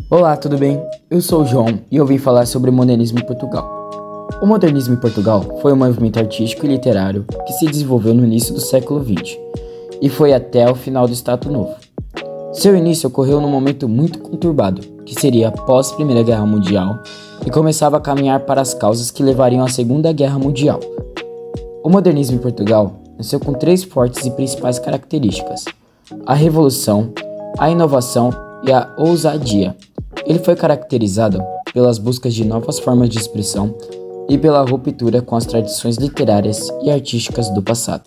Olá, tudo bem? Eu sou o João e eu vim falar sobre o modernismo em Portugal. O modernismo em Portugal foi um movimento artístico e literário que se desenvolveu no início do século XX e foi até o final do Estado Novo. Seu início ocorreu num momento muito conturbado, que seria após a Primeira Guerra Mundial, e começava a caminhar para as causas que levariam à Segunda Guerra Mundial. O modernismo em Portugal nasceu com três fortes e principais características: a revolução, a inovação e a ousadia. Ele foi caracterizado pelas buscas de novas formas de expressão e pela ruptura com as tradições literárias e artísticas do passado.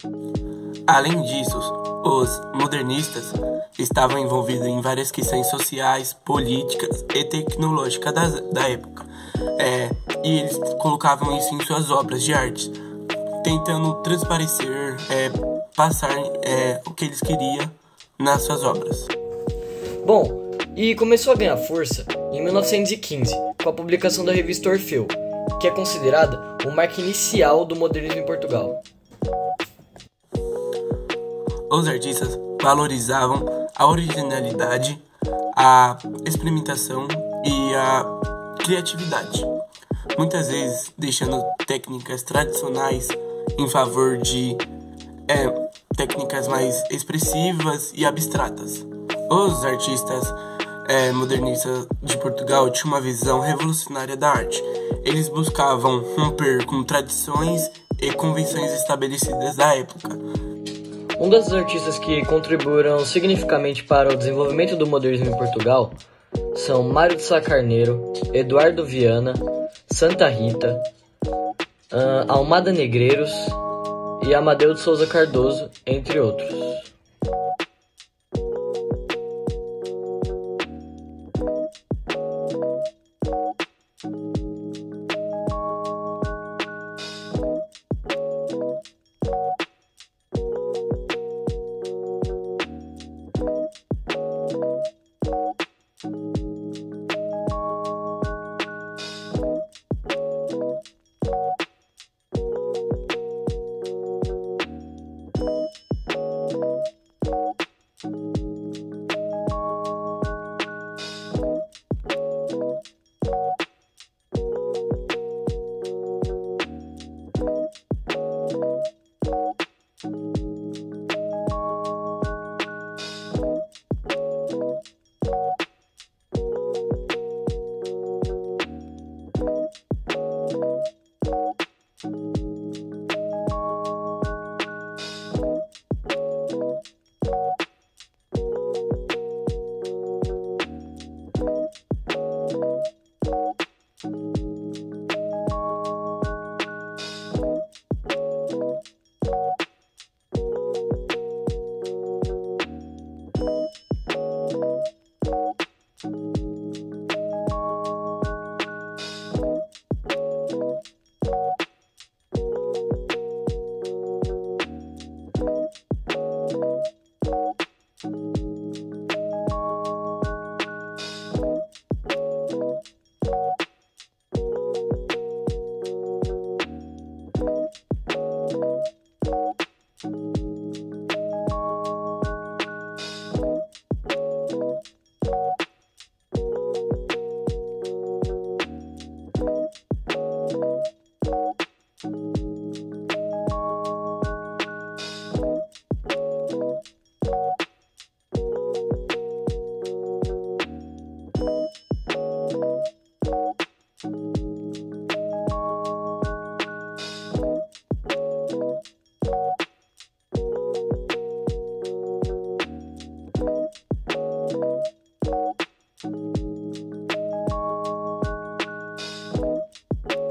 Além disso, os modernistas estavam envolvidos em várias questões sociais, políticas e tecnológicas da época. E eles colocavam isso em suas obras de arte, tentando transparecer, passar o que eles queriam nas suas obras. Bom, e começou a ganhar força em 1915, com a publicação da revista Orfeu, que é considerada o marco inicial do modernismo em Portugal. Os artistas valorizavam a originalidade, a experimentação e a criatividade, muitas vezes deixando técnicas tradicionais em favor de técnicas mais expressivas e abstratas. Os artistas modernistas de Portugal tinham uma visão revolucionária da arte. Eles buscavam romper com tradições e convenções estabelecidas da época. Um dos artistas que contribuíram significativamente para o desenvolvimento do modernismo em Portugal são Mário de Sá Carneiro, Eduardo Viana, Santa Rita, Almada Negreiros e Amadeu de Souza Cardoso, entre outros.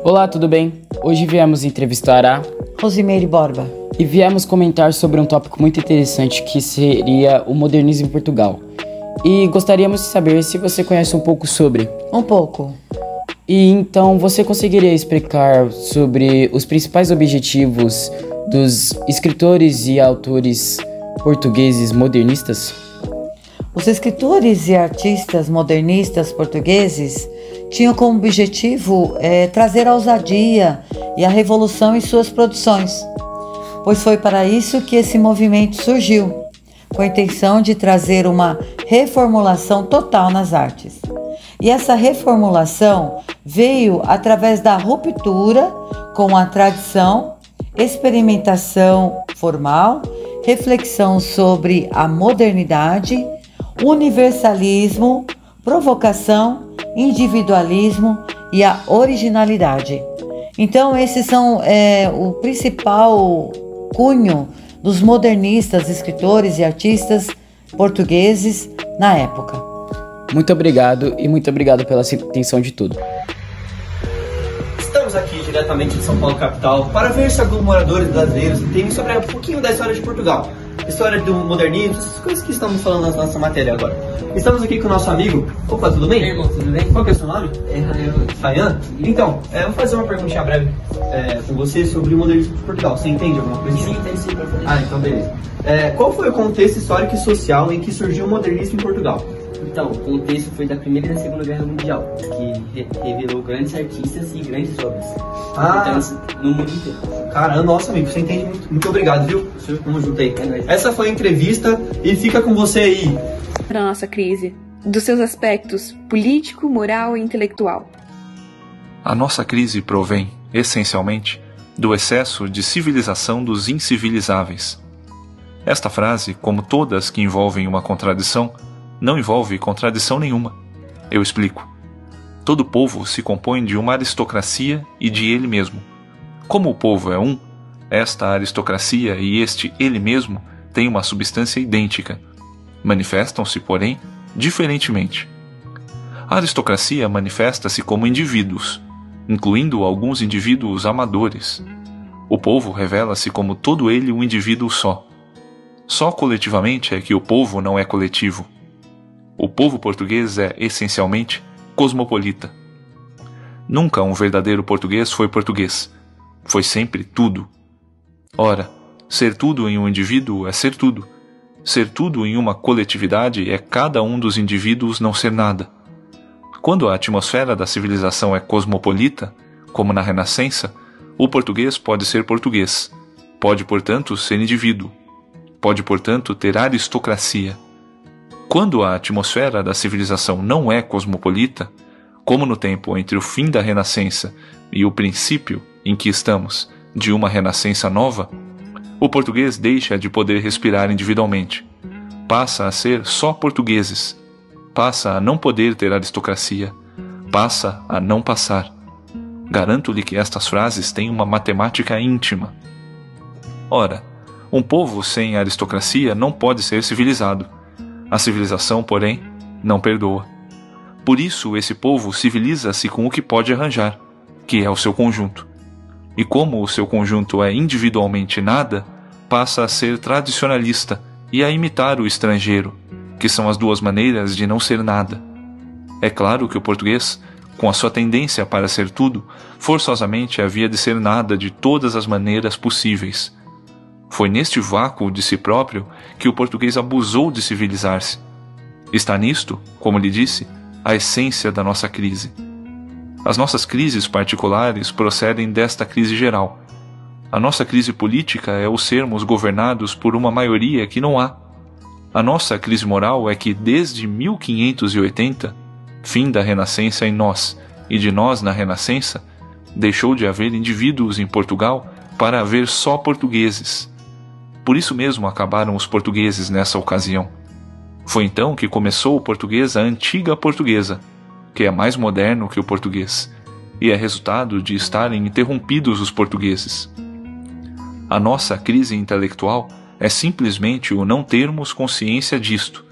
Olá, tudo bem? Hoje viemos entrevistar a Rosimeire Borba. E viemos comentar sobre um tópico muito interessante que seria o modernismo em Portugal. E gostaríamos de saber se você conhece um pouco sobre. Um pouco. E então você conseguiria explicar sobre os principais objetivos dos escritores e autores portugueses modernistas? Os escritores e artistas modernistas portugueses tinham como objetivo trazer a ousadia e a revolução em suas produções, pois foi para isso que esse movimento surgiu, com a intenção de trazer uma reformulação total nas artes. E essa reformulação veio através da ruptura com a tradição, experimentação formal, reflexão sobre a modernidade, universalismo, provocação, individualismo e a originalidade. Então, esses são o principal cunho dos modernistas, escritores e artistas portugueses na época. Muito obrigado e muito obrigado pela atenção de tudo. Estamos aqui diretamente de São Paulo, capital, para ver se alguns moradores brasileiros entendem sobre um pouquinho da história de Portugal. História do modernismo, essas coisas que estamos falando na nossa matéria agora. Estamos aqui com o nosso amigo. Opa, tudo bem? Irmão, tudo bem? Qual que é o seu nome? Rayan. Então, eu vou fazer uma perguntinha breve com você sobre o modernismo de Portugal. Você entende alguma coisa? Sim, entendo sim, professor. Então beleza. Qual foi o contexto histórico e social em que surgiu o modernismo em Portugal? Então, o contexto foi da Primeira e da Segunda Guerra Mundial, que revelou grandes artistas e grandes obras no mundo inteiro. Caramba, nossa amigo, você entende muito. Muito obrigado, viu? Tamo junto aí. Essa foi a entrevista e fica com você aí. Para a nossa crise, dos seus aspectos político, moral e intelectual. A nossa crise provém, essencialmente, do excesso de civilização dos incivilizáveis. Esta frase, como todas que envolvem uma contradição, não envolve contradição nenhuma. Eu explico. Todo povo se compõe de uma aristocracia e de ele mesmo. Como o povo é um, esta aristocracia e este ele mesmo têm uma substância idêntica. Manifestam-se, porém, diferentemente. A aristocracia manifesta-se como indivíduos, incluindo alguns indivíduos amadores. O povo revela-se como todo ele um indivíduo só. Só coletivamente é que o povo não é coletivo. O povo português é, essencialmente, cosmopolita. Nunca um verdadeiro português foi português. Foi sempre tudo. Ora, ser tudo em um indivíduo é ser tudo. Ser tudo em uma coletividade é cada um dos indivíduos não ser nada. Quando a atmosfera da civilização é cosmopolita, como na Renascença, o português pode ser português. Pode, portanto, ser indivíduo. Pode, portanto, ter aristocracia. Quando a atmosfera da civilização não é cosmopolita, como no tempo entre o fim da Renascença e o princípio em que estamos de uma Renascença nova, o português deixa de poder respirar individualmente. Passa a ser só portugueses. Passa a não poder ter aristocracia. Passa a não passar. Garanto-lhe que estas frases têm uma matemática íntima. Ora, um povo sem aristocracia não pode ser civilizado. A civilização, porém, não perdoa. Por isso, esse povo civiliza-se com o que pode arranjar, que é o seu conjunto. E como o seu conjunto é individualmente nada, passa a ser tradicionalista e a imitar o estrangeiro, que são as duas maneiras de não ser nada. É claro que o português, com a sua tendência para ser tudo, forçosamente havia de ser nada de todas as maneiras possíveis. Foi neste vácuo de si próprio que o português abusou de civilizar-se. Está nisto, como lhe disse, a essência da nossa crise. As nossas crises particulares procedem desta crise geral. A nossa crise política é o sermos governados por uma maioria que não há. A nossa crise moral é que, desde 1580, fim da Renascença em nós e de nós na Renascença, deixou de haver indivíduos em Portugal para haver só portugueses. Por isso mesmo acabaram os portugueses nessa ocasião. Foi então que começou o português a antiga portuguesa, que é mais moderno que o português, e é resultado de estarem interrompidos os portugueses. A nossa crise intelectual é simplesmente o não termos consciência disto,